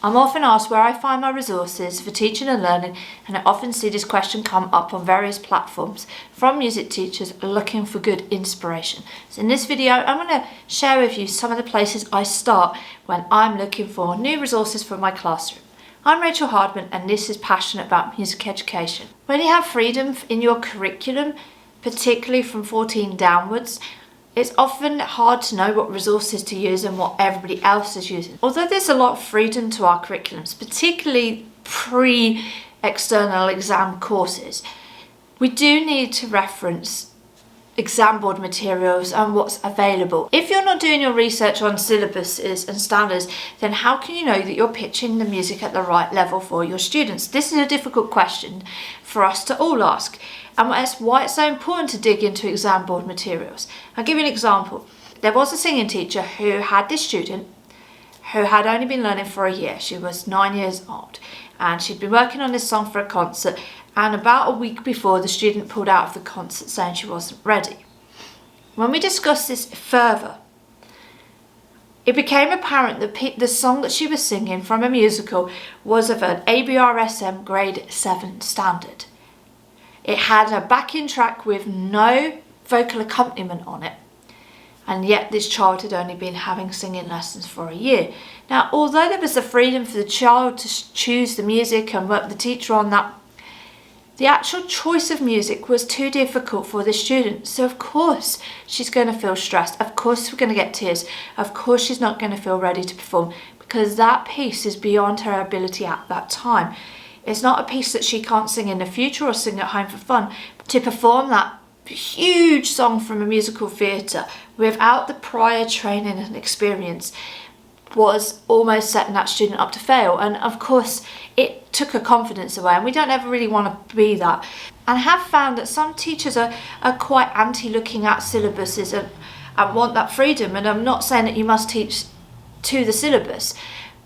I'm often asked where I find my resources for teaching and learning, and I often see this question come up on various platforms from music teachers looking for good inspiration. So in this video, I'm going to share with you some of the places I start when I'm looking for new resources for my classroom. I'm Rachel Hardman, and this is Passionate About Music Education. When you have freedom in your curriculum, particularly from 14 downwards, it's often hard to know what resources to use and what everybody else is using. Although there's a lot of freedom to our curriculums, particularly pre-external exam courses, we do need to reference exam board materials and what's available. If you're not doing your research on syllabuses and standards, then how can you know that you're pitching the music at the right level for your students? This is a difficult question for us to all ask, and that's why it's so important to dig into exam board materials. I'll give you an example. There was a singing teacher who had this student who had only been learning for a year. She was 9 years old, and she'd been working on this song for a concert, and about a week before, the student pulled out of the concert saying she wasn't ready. When we discussed this further, it became apparent that the song that she was singing from a musical was of an ABRSM grade 7 standard. It had a backing track with no vocal accompaniment on it, and yet this child had only been having singing lessons for a year. Now, although there was the freedom for the child to choose the music and work the teacher on that, the actual choice of music was too difficult for the student. So of course she's going to feel stressed. Of course we're going to get tears. Of course she's not going to feel ready to perform, because that piece is beyond her ability at that time. It's not a piece that she can't sing in the future or sing at home for fun. To perform that huge song from a musical theatre without the prior training and experience was almost setting that student up to fail. And of course it took her confidence away, and we don't ever really want to be that. And I have found that some teachers are quite anti looking at syllabuses and want that freedom. And I'm not saying that you must teach to the syllabus,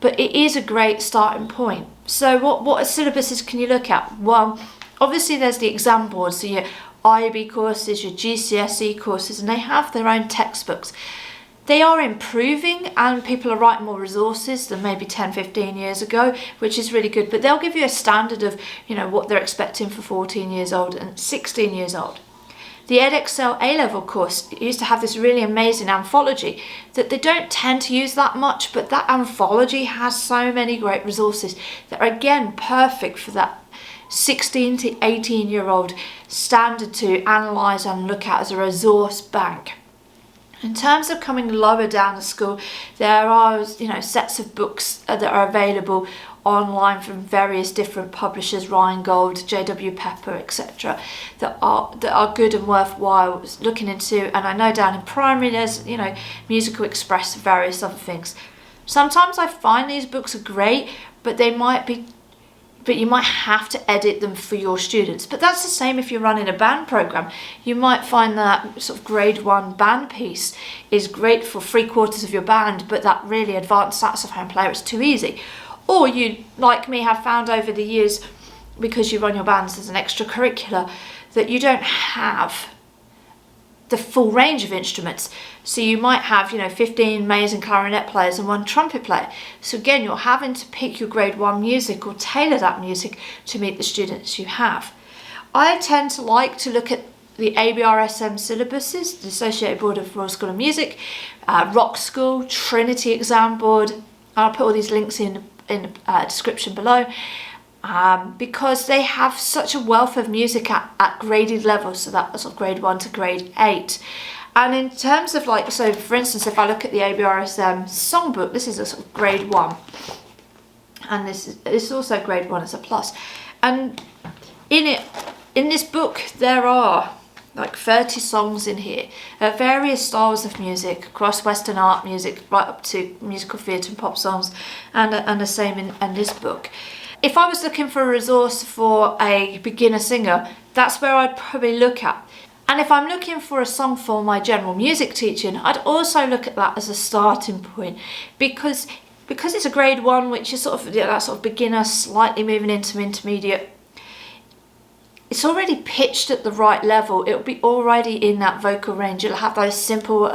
but it is a great starting point. So what syllabuses can you look at? Well, obviously there's the exam boards, so your IB courses, your GCSE courses, and they have their own textbooks. They are improving, and people are writing more resources than maybe 10, 15 years ago, which is really good. But they'll give you a standard of, what they're expecting for 14 years old and 16 years old. The edXL A-level course used to have this really amazing anthology that they don't tend to use that much, but that anthology has so many great resources that are, again, perfect for that 16 to 18-year-old standard to analyse and look at as a resource bank. In terms of coming lower down the school, there are sets of books that are available online from various different publishers, Rheingold, JW Pepper, etc., that are good and worthwhile looking into. And I know down in primary there's Musical Express, various other things. Sometimes I find these books are great, but you might have to edit them for your students. But that's the same if you're running a band program. You might find that sort of grade 1 band piece is great for 3/4 of your band, but that really advanced saxophone player is too easy. Or you, like me, have found over the years, because you run your bands as an extracurricular, that you don't have the full range of instruments. So you might have 15 maize and clarinet players and 1 trumpet player. So again, you're having to pick your grade 1 music or tailor that music to meet the students you have. I tend to like to look at the ABRSM syllabuses, the Associated Board of Royal School of Music, Rock School, Trinity exam board. I'll put all these links in the description below. Because they have such a wealth of music at graded levels, so that's sort of grade 1 to grade 8. And in terms of so for instance, if I look at the ABRSM songbook, this is a sort of grade 1, and this is also grade 1 as a plus. And in this book there are 30 songs in here, various styles of music across Western art music right up to musical theatre and pop songs, and the same in this book. If I was looking for a resource for a beginner singer, that's where I'd probably look at. And if I'm looking for a song for my general music teaching, I'd also look at that as a starting point, because it's a grade 1, which is that sort of beginner, slightly moving into intermediate. It's already pitched at the right level. It'll be already in that vocal range. It'll have those simple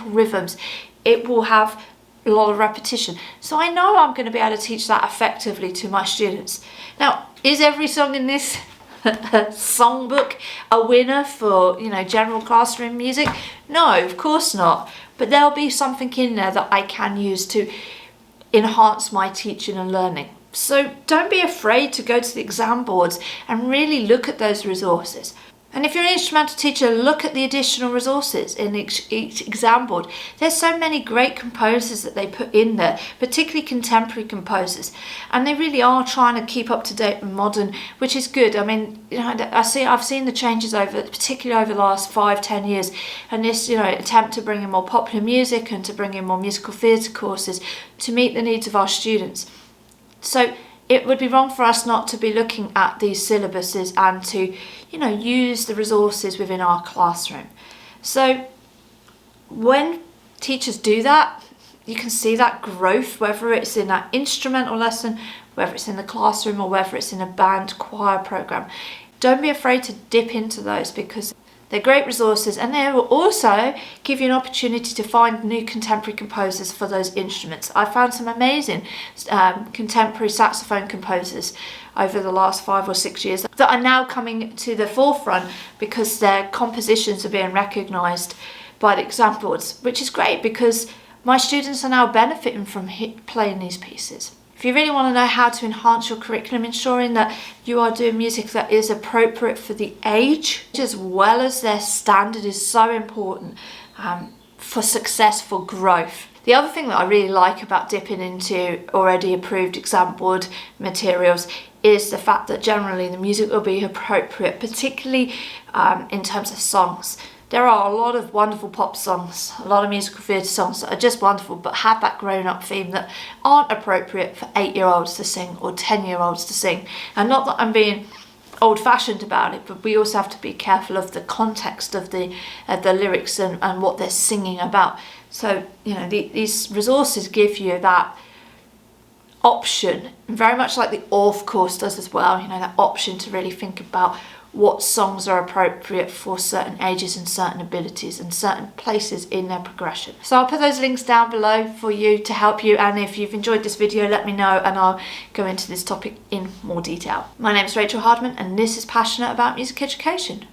rhythms. It will have a lot of repetition. So I know I'm going to be able to teach that effectively to my students. Now, is every song in this songbook a winner for, general classroom music? No, of course not. But there'll be something in there that I can use to enhance my teaching and learning. So don't be afraid to go to the exam boards and really look at those resources. And if you're an instrumental teacher, look at the additional resources in each exam board. There's so many great composers that they put in there, particularly contemporary composers. And they really are trying to keep up to date and modern, which is good. I mean, I've seen the changes particularly over the last 5-10 years. And this, attempt to bring in more popular music and to bring in more musical theatre courses to meet the needs of our students. So it would be wrong for us not to be looking at these syllabuses and to, use the resources within our classroom. So when teachers do that, you can see that growth, whether it's in that instrumental lesson, whether it's in the classroom, or whether it's in a band choir program. Don't be afraid to dip into those, because they're great resources, and they will also give you an opportunity to find new contemporary composers for those instruments. I found some amazing contemporary saxophone composers over the last 5 or 6 years that are now coming to the forefront because their compositions are being recognised by the exam boards, which is great because my students are now benefiting from playing these pieces. If you really want to know how to enhance your curriculum, ensuring that you are doing music that is appropriate for the age as well as their standard is so important for successful growth. The other thing that I really like about dipping into already approved exam board materials is the fact that generally the music will be appropriate, particularly in terms of songs. There are a lot of wonderful pop songs, a lot of musical theatre songs that are just wonderful but have that grown-up theme that aren't appropriate for 8-year-olds to sing or 10-year-olds to sing. And not that I'm being old-fashioned about it, but we also have to be careful of the context of the lyrics and what they're singing about. So, these resources give you that option, very much like the ORF course does as well, that option to really think about what songs are appropriate for certain ages and certain abilities and certain places in their progression. So I'll put those links down below for you to help you, and if you've enjoyed this video, let me know and I'll go into this topic in more detail. My name is Rachel Hardman and this is Passionate About Music Education.